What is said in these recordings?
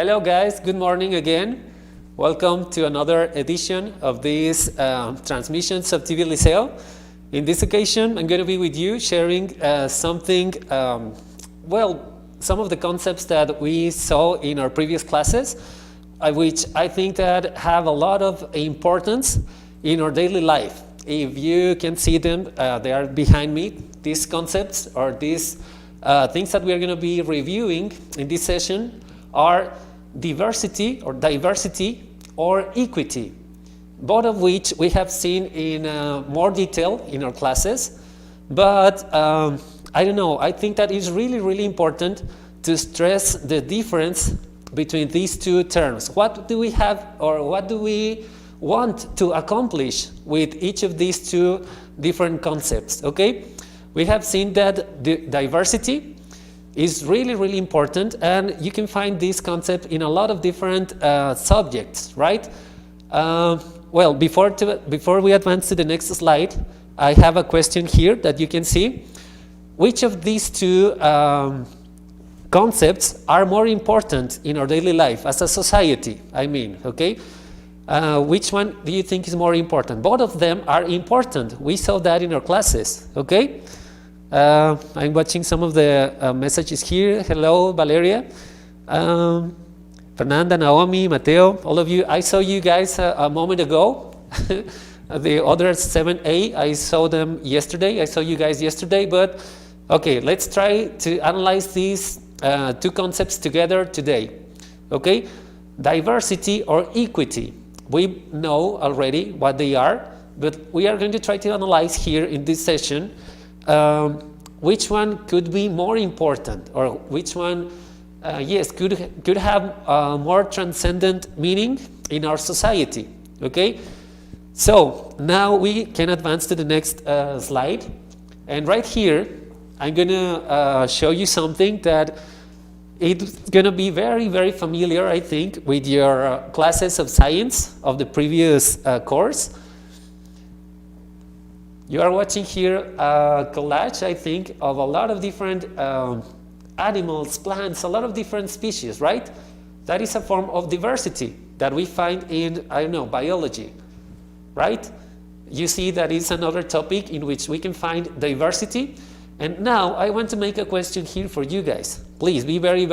Hello guys, good morning again. Welcome to another edition of this Transmissions of TV Liceo. In this occasion, I'm going to be with you sharing some of the concepts that we saw in our previous classes, which I think that have a lot of importance in our daily life. If you can see them, they are behind me. These concepts or these things that we are going to be reviewing in this session are diversity or equity, both of which we have seen in more detail in our classes. But I don't know, I think that it's really important to stress the difference between these two terms. What do we have, or what do we want to accomplish with each of these two different concepts? Okay, we have seen that the diversity is really important, and you can find this concept in a lot of different subjects, right? Well, before we advance to the next slide, I have a question here that you can see. Which of these two concepts are more important in our daily life as a society? I mean, okay? Which one do you think is more important? Both of them are important. We saw that in our classes, okay? I'm watching some of the messages here. Hello, Valeria, Fernanda, Naomi, Mateo, all of you. I saw you guys a moment ago. The other 7A, I saw them yesterday. I saw you guys yesterday, but okay, let's try to analyze these two concepts together today. Okay, diversity or equity. We know already what they are, but we are going to try to analyze here in this session which one could be more important, or which one, could have more transcendent meaning in our society. Okay, so now we can advance to the next slide, and right here I'm gonna show you something that it's gonna be very familiar, I think, with your classes of science of the previous course. You are watching here a collage, I think, of a lot of different animals, plants, a lot of different species, right? That is a form of diversity that we find in, I don't know, biology, right? You see that is another topic in which we can find diversity. And now I want to make a question here for you guys. Please be very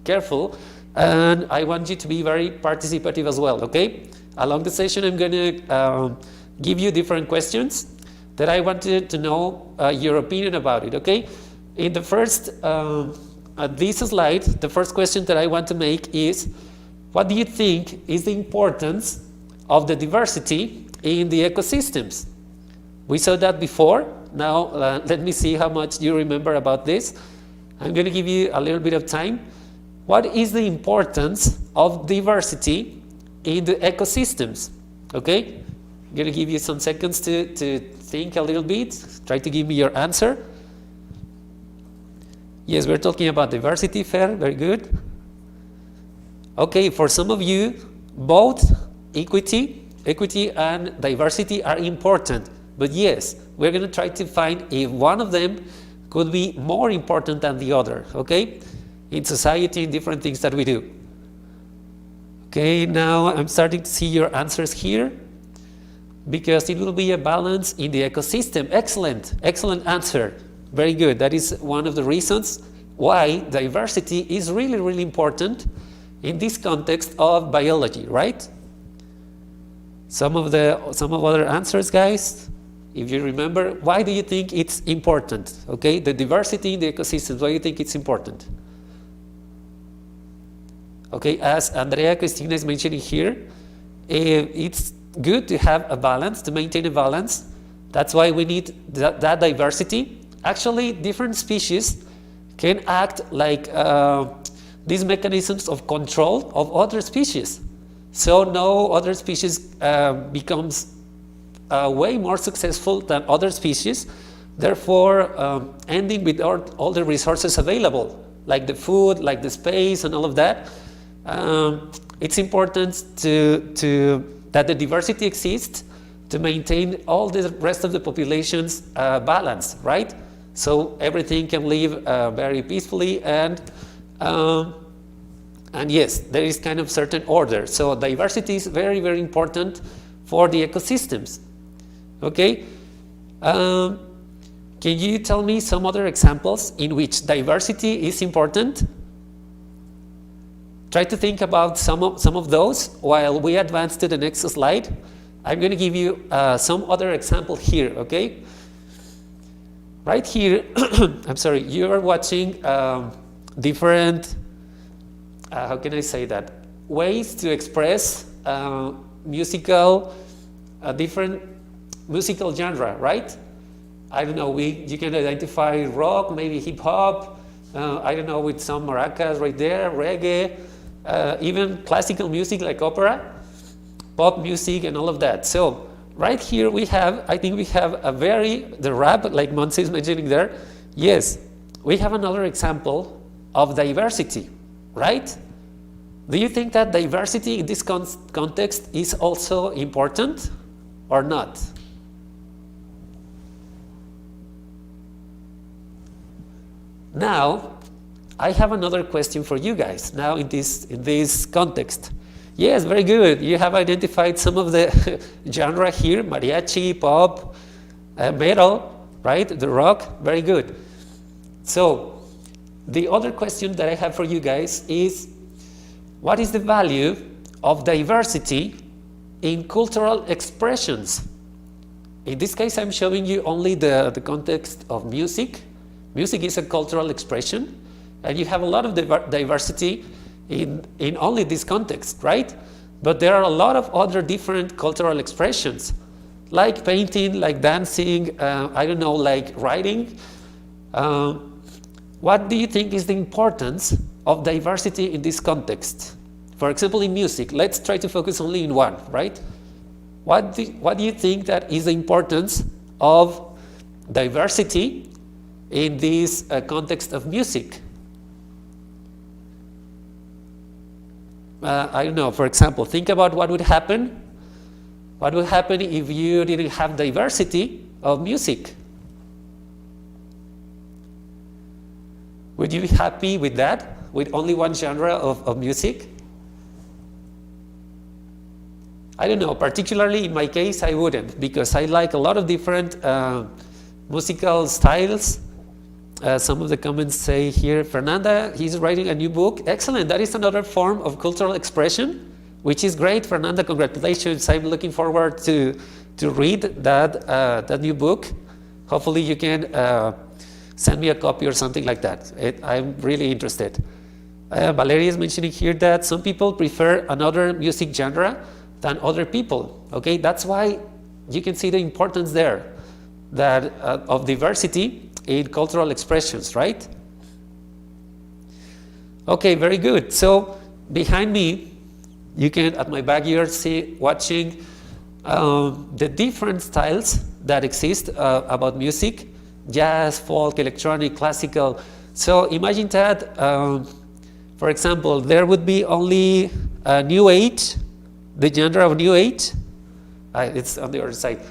careful, and I want you to be very participative as well, okay? Along the session, I'm going to give you different questions that I wanted to know your opinion about it, okay? In the first, this slide, the first question that I want to make is, what do you think is the importance of the diversity in the ecosystems? We saw that before. Now, let me see how much you remember about this. I'm going to give you a little bit of time. What is the importance of diversity in the ecosystems? Okay? I'm going to give you some seconds to think a little bit. Try to give me your answer. Yes, we're talking about diversity, fair, very good. Okay, for some of you, both equity and diversity are important. But yes, we're going to try to find if one of them could be more important than the other, okay? In society, in different things that we do. Okay, now I'm starting to see your answers here, because it will be a balance in the ecosystem. Excellent answer. Very good. That is one of the reasons why diversity is really important in this context of biology, right? Some of other answers, guys. If you remember, why do you think it's important? Okay, the diversity in the ecosystems, why do you think it's important? Okay, as Andrea Cristina is mentioning here, it's good to have a balance, to maintain a balance. That's why we need that diversity. Actually, different species can act like these mechanisms of control of other species. So no other species becomes way more successful than other species, therefore ending with all the resources available, like the food, like the space, and all of that. It's important that the diversity exists to maintain all the rest of the population's balance, right? So everything can live very peacefully and And yes, there is kind of certain order. So diversity is very, very important for the ecosystems. Okay? Can you tell me some other examples in which diversity is important? Try to think about some of those while we advance to the next slide. I'm going to give you some other example here, okay? Right here, I'm sorry, you are watching different, how can I say that, ways to express different musical genre, right? I don't know, you can identify rock, maybe hip hop, I don't know, with some maracas right there, reggae, even classical music like opera, pop music and all of that. So right here we have, I think we have the rap, like Montse is mentioning there. Yes, we have another example of diversity, right? Do you think that diversity in this context is also important or not? Now, I have another question for you guys now in this context. Yes, very good. You have identified some of the genre here, mariachi, pop, metal, right? The rock, very good. So, the other question that I have for you guys is, what is the value of diversity in cultural expressions? In this case, I'm showing you only the context of music. Music is a cultural expression, and you have a lot of diversity in only this context, right? But there are a lot of other different cultural expressions, like painting, like dancing, I don't know, like writing. What do you think is the importance of diversity in this context? For example, in music, let's try to focus only in one, right? What do you think that is the importance of diversity in this context of music? I don't know, for example, think about what would happen. What would happen if you didn't have diversity of music? Would you be happy with that? With only one genre of music? I don't know, particularly in my case, I wouldn't, because I like a lot of different musical styles. Some of the comments say here, Fernanda, he's writing a new book. Excellent, that is another form of cultural expression, which is great. Fernanda, congratulations. I'm looking forward to read that new book. Hopefully you can send me a copy or something like that. I'm really interested. Valeria is mentioning here that some people prefer another music genre than other people. Okay, that's why you can see the importance there that of diversity in cultural expressions, right? Okay, very good. So behind me, you can, at my back, you're watching the different styles that exist about music: jazz, folk, electronic, classical. So imagine that, for example, there would be only New Age, the genre of New Age. It's on the other side.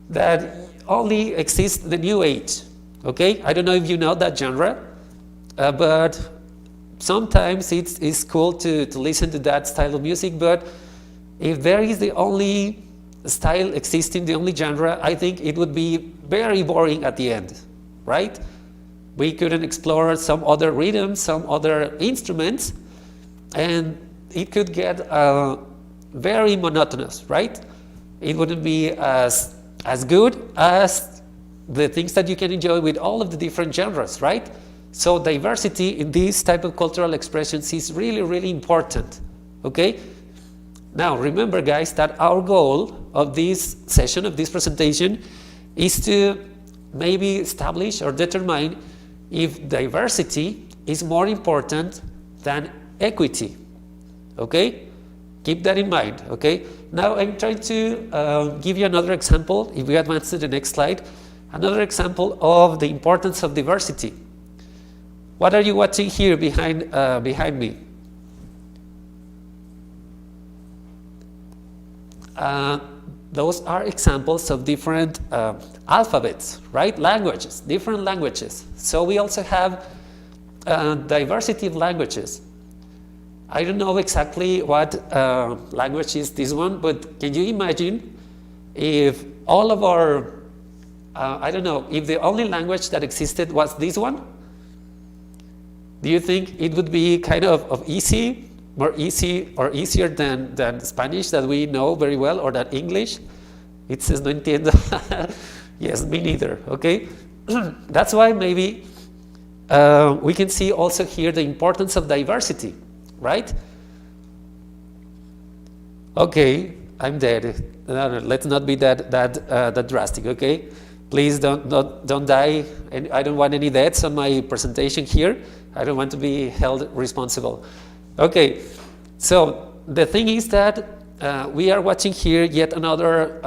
That only exists the New Age. Okay, I don't know if you know that genre, but sometimes it's cool to listen to that style of music. But if there is the only style existing, the only genre, I think it would be very boring at the end, right? We couldn't explore some other rhythms, some other instruments, and it could get very monotonous, right? It wouldn't be as good as the things that you can enjoy with all of the different genres, right? So diversity in these type of cultural expressions is really, really important, okay? Now, remember, guys, that our goal of this session, of this presentation, is to maybe establish or determine if diversity is more important than equity, okay? Keep that in mind, okay? Now, I'm trying to give you another example. If we advance to the next slide, another example of the importance of diversity. What are you watching here behind me? Those are examples of different alphabets, right? Languages, different languages. So we also have diversity of languages. I don't know exactly what language is this one, but can you imagine if all of our, I don't know, if the only language that existed was this one? Do you think it would be kind of easy, more easy or easier than Spanish that we know very well, or than English? It says no entiendo. Yes, me neither, okay? That's why maybe we can see also here the importance of diversity, right? Okay, I'm dead. No, let's not be that drastic, okay? Please don't die, and I don't want any deaths on my presentation here. I don't want to be held responsible. Okay, so the thing is that we are watching here yet another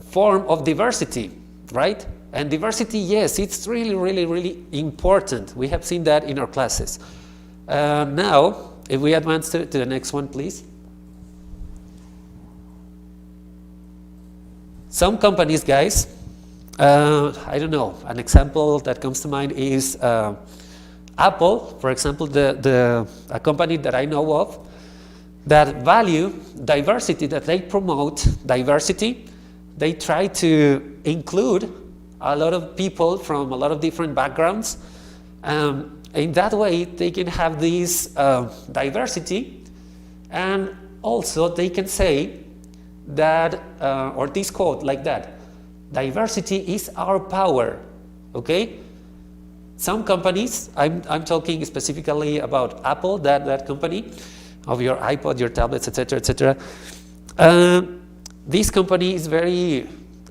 form of diversity, right? And diversity, yes, it's really important. We have seen that in our classes. Now, if we advance to the next one, please. Some companies, guys, I don't know, an example that comes to mind is Apple, for example, a company that I know of that value diversity, that they promote diversity. They try to include a lot of people from a lot of different backgrounds. In that way, they can have this diversity, and also they can say that, or this quote like that, diversity is our power, okay? Some companies, I'm talking specifically about Apple, that company, of your iPod, your tablets, etc., etc. This company is very,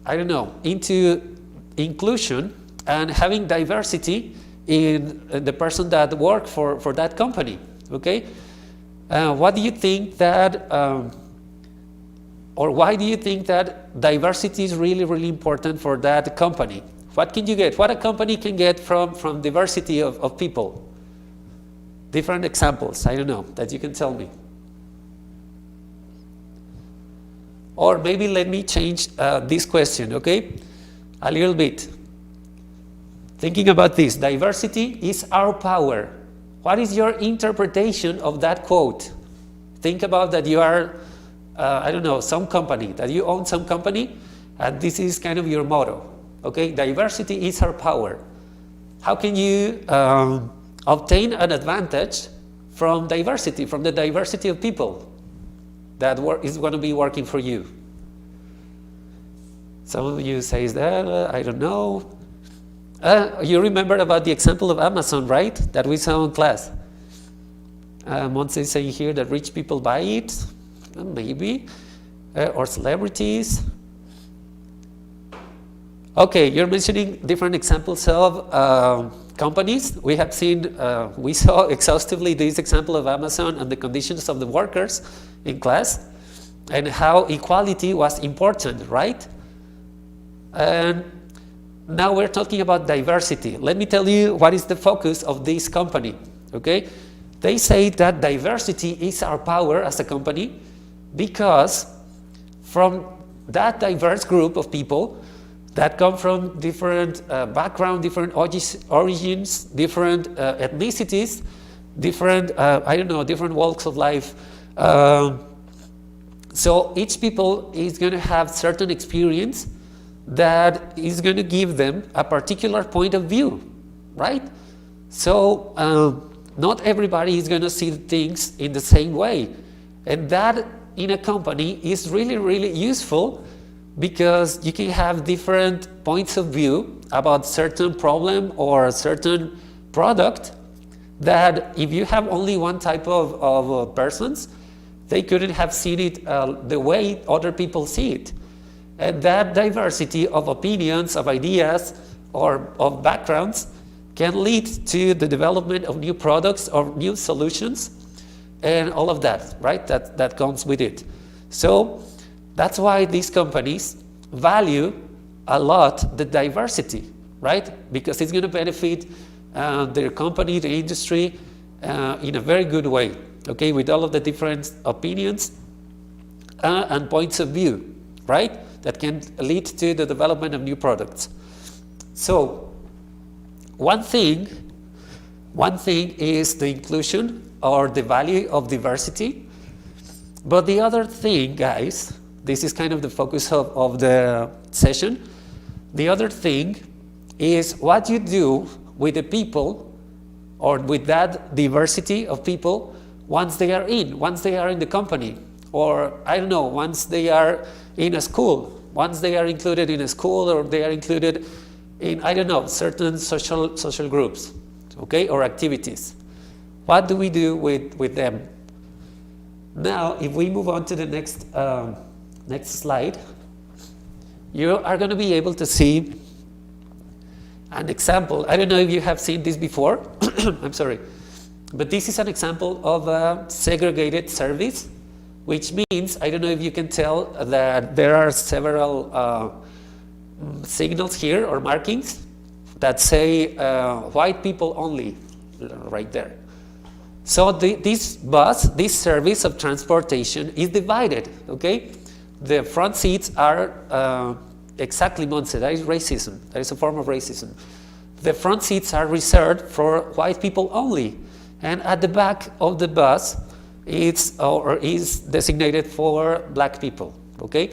I don't know, into inclusion and having diversity in the person that work for that company, okay? What do you think that, or why do you think that diversity is really important for that company? What can you get? What a company can get from diversity of people? Different examples, I don't know, that you can tell me. Or maybe let me change this question, okay? A little bit. Thinking about this, diversity is our power. What is your interpretation of that quote? Think about that you are, I don't know, some company, that you own some company, and this is kind of your motto, okay? Diversity is our power. How can you obtain an advantage from diversity, from the diversity of people that is going to be working for you? Some of you say that, I don't know. You remember about the example of Amazon, right? That we saw in class. Montse is saying here that rich people buy it, maybe, or celebrities. Okay, you're mentioning different examples of companies. We have seen, we saw exhaustively this example of Amazon and the conditions of the workers in class, and how equality was important, right? And now we're talking about diversity. Let me tell you what is the focus of this company, okay? They say that diversity is our power as a company because from that diverse group of people that come from different backgrounds, different origins, different ethnicities, different, I don't know, different walks of life. So each people is going to have certain experience that is going to give them a particular point of view, right? So not everybody is going to see things in the same way. And that in a company is really useful because you can have different points of view about certain problem or a certain product that if you have only one type of persons, they couldn't have seen it the way other people see it. And that diversity of opinions, of ideas, or of backgrounds can lead to the development of new products or new solutions and all of that, right? That comes with it. So that's why these companies value a lot the diversity, right? Because it's going to benefit their company, the industry, in a very good way, okay? With all of the different opinions and points of view, right? That can lead to the development of new products. So one thing is the inclusion or the value of diversity. But the other thing, guys, this is kind of the focus of the session. The other thing is what you do with the people or with that diversity of people once they are in the company, or I don't know, once they are in a school, once they are included in a school, or they are included in, I don't know, certain social groups, okay, or activities. What do we do with them? Now, if we move on to the next slide, you are going to be able to see an example. I don't know if you have seen this before. I'm sorry. But this is an example of a segregated service, which means, I don't know if you can tell that there are several signals here or markings that say white people only, right there. So this service of transportation is divided, okay? The front seats are exactly, Montse, that is racism. That is a form of racism. The front seats are reserved for white people only. And at the back of the bus, is designated for black people, okay?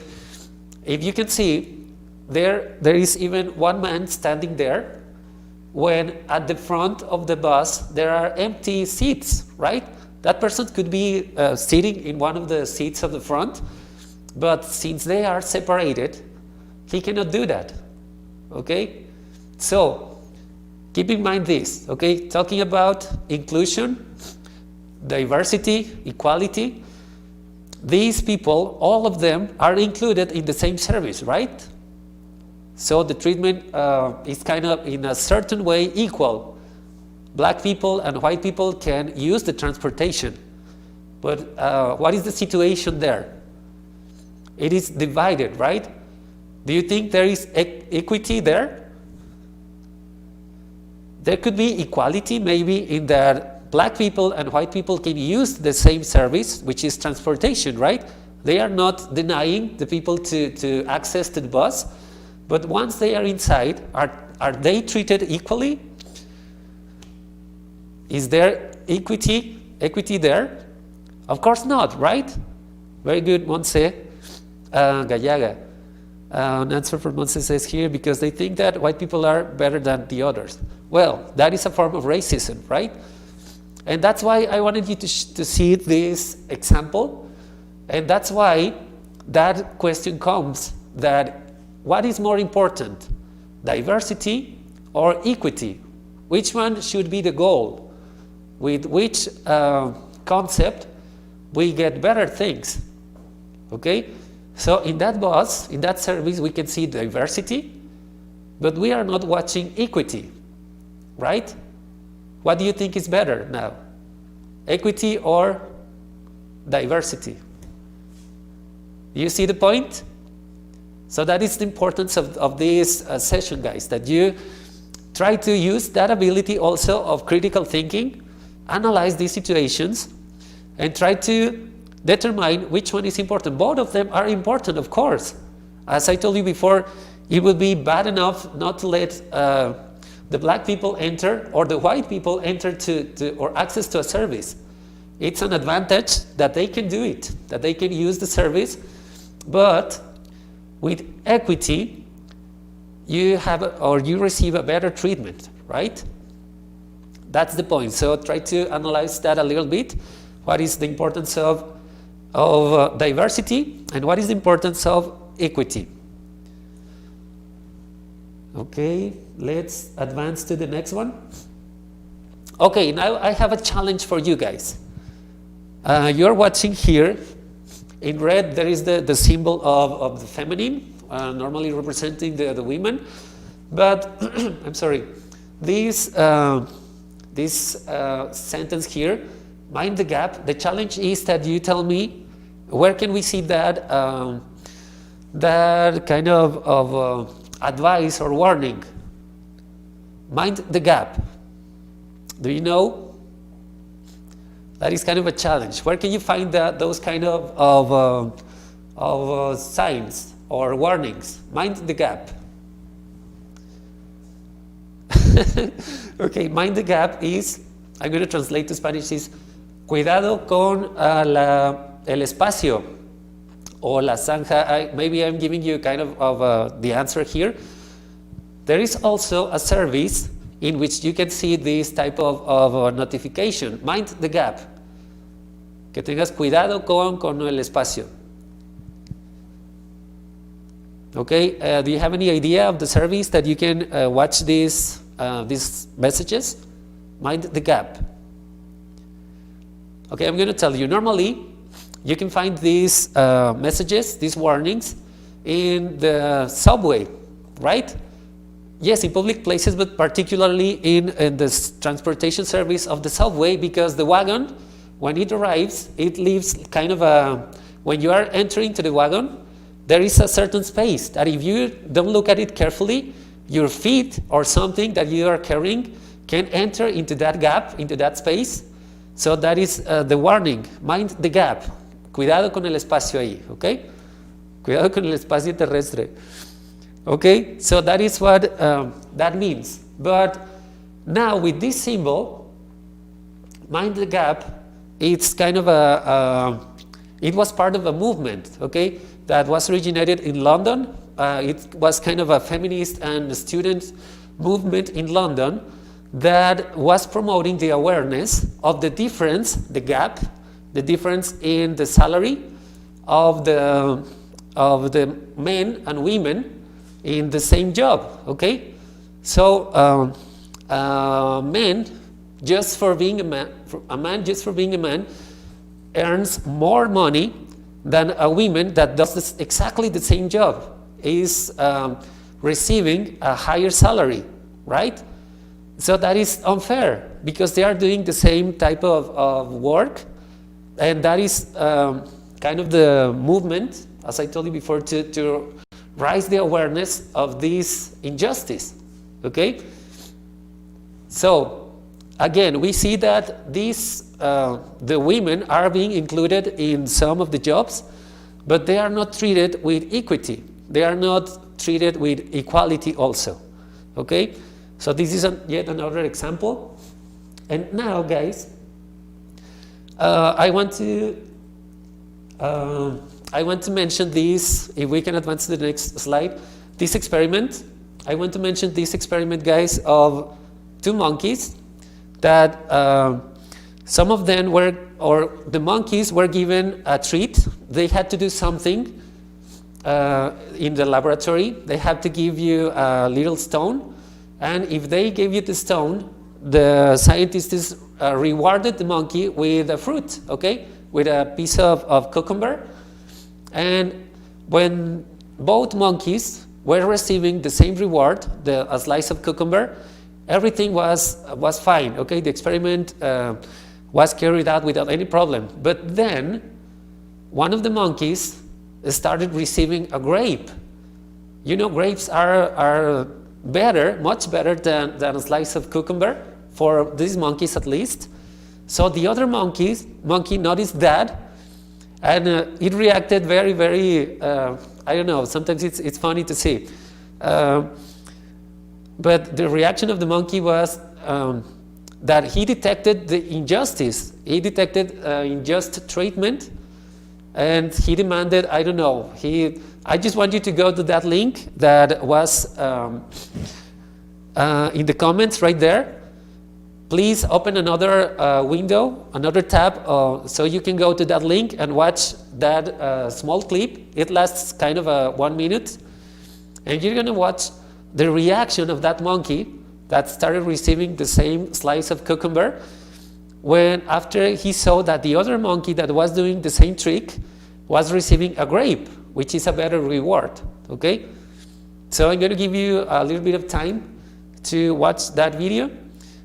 If you can see, there is even one man standing there, when at the front of the bus there are empty seats, right? That person could be sitting in one of the seats of the front, but since they are separated, he cannot do that, okay? So keep in mind this, okay? Talking about inclusion, diversity, equality, these people, all of them are included in the same service, right? So the treatment is kind of in a certain way equal. Black people and white people can use the transportation, but what is the situation there? It is divided, right? Do you think there is equity there? There could be equality maybe in that black people and white people can use the same service, which is transportation, right? They are not denying the people to access to the bus, but once they are inside, are they treated equally? Is there equity there? Of course not, right? Very good, Montse. Gallaga. An answer for Montse says here, because they think that white people are better than the others. Well, that is a form of racism, right? And that's why I wanted you to see this example. And that's why that question comes, that what is more important, diversity or equity? Which one should be the goal? With which concept we get better things, okay? So in that bus, in that service, we can see diversity, but we are not watching equity, right? What do you think is better now? Equity or diversity? Do you see the point? So that is the importance of this session, guys, that you try to use that ability also of critical thinking, analyze these situations, and try to determine which one is important. Both of them are important, of course. As I told you before, it would be bad enough not to let the black people enter or the white people enter or access to a service. It's an advantage that they can do it, that they can use the service, but with equity, you receive a better treatment, right? That's the point. So try to analyze that a little bit. What is the importance of diversity and what is the importance of equity? Okay, let's advance to the next one. Okay, now I have a challenge for you guys. You're watching here. In red, there is the symbol of the feminine, normally representing the women. But I'm sorry, this sentence here, mind the gap. The challenge is that you tell me where can we see that that kind of advice or warning. Mind the gap. Do you know? That is kind of a challenge. Where can you find those kind of signs or warnings? Mind the gap. Okay, mind the gap is, I'm going to translate to Spanish, is cuidado con el espacio o la zanja. Maybe I'm giving you kind of the answer here. There is also a service in which you can see this type of notification. Mind the gap. Que tengas cuidado con el espacio. Okay, do you have any idea of the service that you can watch these messages? Mind the gap. Okay, I'm going to tell you. Normally, you can find these messages, these warnings, in the subway, right? Yes, in public places, but particularly in the transportation service of the subway, because the wagon, when it arrives, it leaves kind of when you are entering to the wagon, there is a certain space that if you don't look at it carefully, your feet or something that you are carrying can enter into that gap, into that space. So that is the warning. Mind the gap. Cuidado con el espacio ahí, okay? Cuidado con el espacio terrestre. Okay, so that is what that means. But now with this symbol, mind the gap, it's kind of it was part of a movement, okay, that was originated in London. It was kind of a feminist and student movement in London that was promoting the awareness of the difference, the gap, the difference in the salary of the men and women in the same job, okay? So men, just for being a man just for being a man, earns more money than a woman that does exactly the same job, is receiving a higher salary, right? So that is unfair because they are doing the same type of work, and that is kind of the movement, as I told you before, to raise the awareness of this injustice, okay? So again, we see that the women are being included in some of the jobs, but they are not treated with equity. They are not treated with equality also, okay? So this is yet another example. And now, guys, I want to mention this, if we can advance to the next slide, this experiment. I want to mention this experiment, guys, of two monkeys that some of them were, or the monkeys were given a treat. They had to do something in the laboratory. They had to give you a little stone, and if they gave you the stone, the scientists rewarded the monkey with a fruit, okay, with a piece of cucumber. And when both monkeys were receiving the same reward, a slice of cucumber, everything was fine, okay? The experiment was carried out without any problem. But then one of the monkeys started receiving a grape. You know, grapes are better, much better than a slice of cucumber, for these monkeys at least. So the other monkey noticed that, and it reacted very, very, I don't know, sometimes it's funny to see. But the reaction of the monkey was that he detected the injustice. He detected unjust treatment, and he demanded, I don't know, I just want you to go to that link that was in the comments right there. Please open another window, another tab, so you can go to that link and watch that small clip. It lasts kind of 1 minute, and you're gonna watch the reaction of that monkey that started receiving the same slice of cucumber when after he saw that the other monkey that was doing the same trick was receiving a grape, which is a better reward, okay? So I'm gonna give you a little bit of time to watch that video,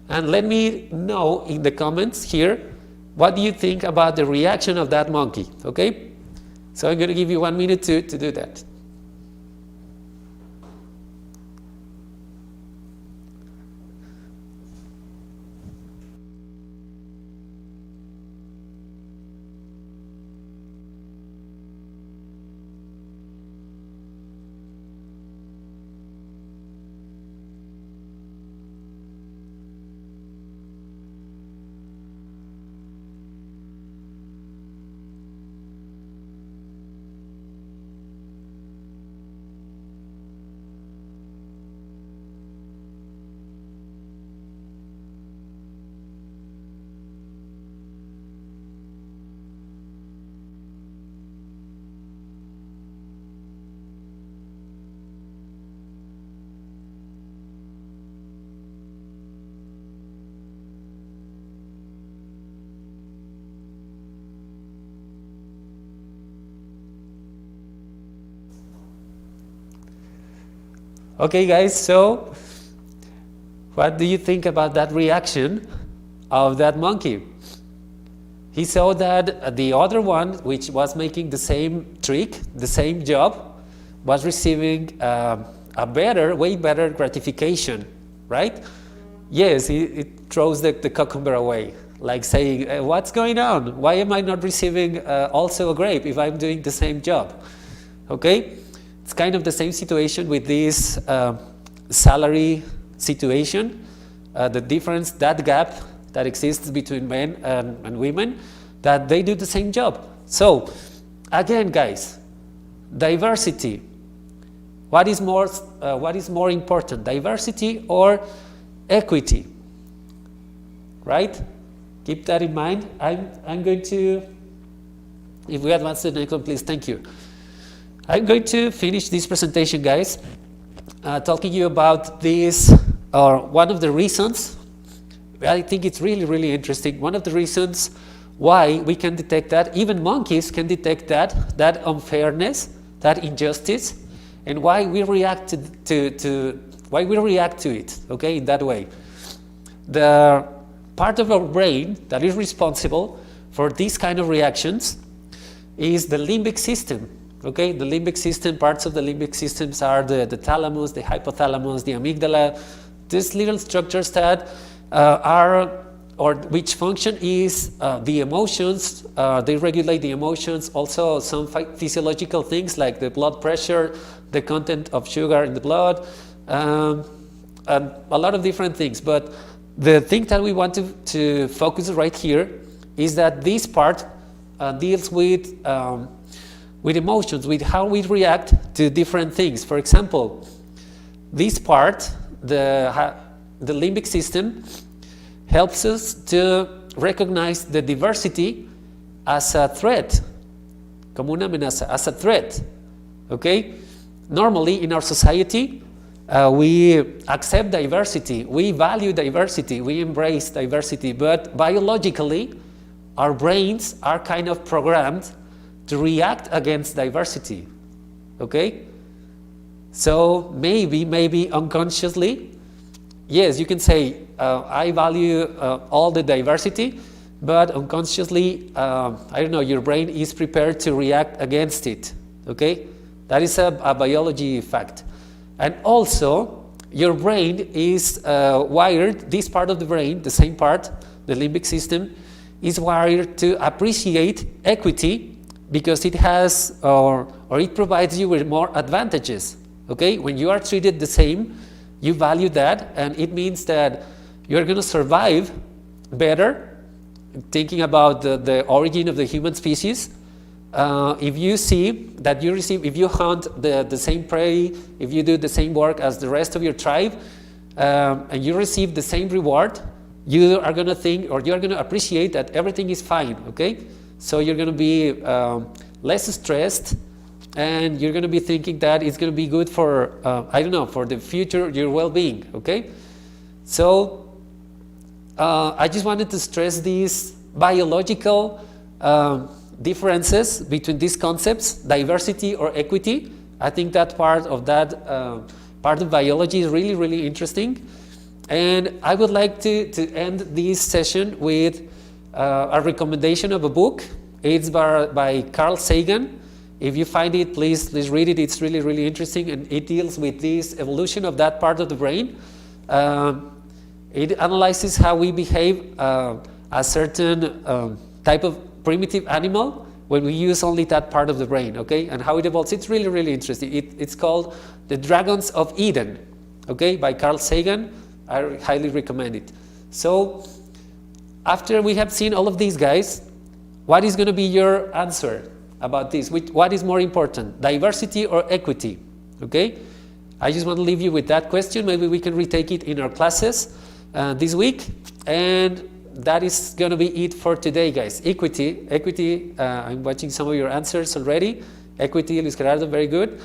and let me know in the comments here, what do you think about the reaction of that monkey, okay? So I'm gonna give you 1 minute to do that. Okay, guys, so what do you think about that reaction of that monkey? He saw that the other one, which was making the same trick, the same job, was receiving a better, way better gratification, right? Yes, it throws the cucumber away, like saying, what's going on? Why am I not receiving also a grape if I'm doing the same job? Okay, it's kind of the same situation with this salary situation, the difference, that gap that exists between men and women, that they do the same job. So, again, guys, diversity. What is more important, diversity or equity? Right? Keep that in mind. I'm going to, if we advance to the next one, please, thank you. I'm going to finish this presentation, guys, talking to you about this, or one of the reasons. I think it's really, really interesting. One of the reasons why we can detect that, even monkeys can detect that unfairness, that injustice, and why we react why we react to it, okay, in that way. The part of our brain that is responsible for these kind of reactions is the limbic system, okay? The limbic system, parts of the limbic systems are the thalamus, the hypothalamus, the amygdala, these little structures that which function is the emotions, they regulate the emotions, also some physiological things like the blood pressure, the content of sugar in the blood, and a lot of different things. But the thing that we want to focus right here is that this part deals with emotions, with how we react to different things. For example, this part, the limbic system, helps us to recognize the diversity as a threat, como una amenaza, as a threat, okay? Normally in our society, we accept diversity, we value diversity, we embrace diversity, but biologically, our brains are kind of programmed to react against diversity, okay? So maybe unconsciously, yes, you can say, I value all the diversity, but unconsciously, I don't know, your brain is prepared to react against it, okay? That is a biology fact. And also, your brain is wired, this part of the brain, the same part, the limbic system, is wired to appreciate equity because it has, or it provides you with more advantages, okay? When you are treated the same, you value that, and it means that you're going to survive better, thinking about the origin of the human species. If you see that you receive, if you hunt the same prey, if you do the same work as the rest of your tribe, and you receive the same reward, you are going to think, or you're going to appreciate that everything is fine, okay? So you're going to be less stressed, and you're going to be thinking that it's going to be good for, I don't know, for the future, your well-being, okay? So I just wanted to stress these biological differences between these concepts, diversity or equity. I think that part of biology is really, really interesting. And I would like to end this session with a recommendation of a book. It's by Carl Sagan. If you find it, please read it. It's really, really interesting, and it deals with this evolution of that part of the brain. It analyzes how we behave a certain type of primitive animal when we use only that part of the brain, okay? And how it evolves. It's really, really interesting. It's called The Dragons of Eden, okay, by Carl Sagan. I highly recommend it. So after we have seen all of these guys, what is going to be your answer about this? What is more important, diversity or equity? Okay, I just want to leave you with that question. Maybe we can retake it in our classes this week. And that is going to be it for today, guys. Equity. I'm watching some of your answers already. Equity, Luis Gerardo, very good.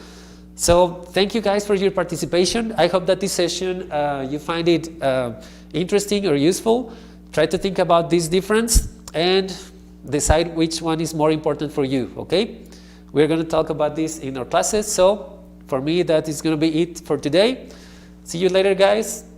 So thank you guys for your participation. I hope that this session you find it interesting or useful. Try to think about this difference and decide which one is more important for you, okay? We're going to talk about this in our classes. So For me, that is going to be it for today. See you later, guys.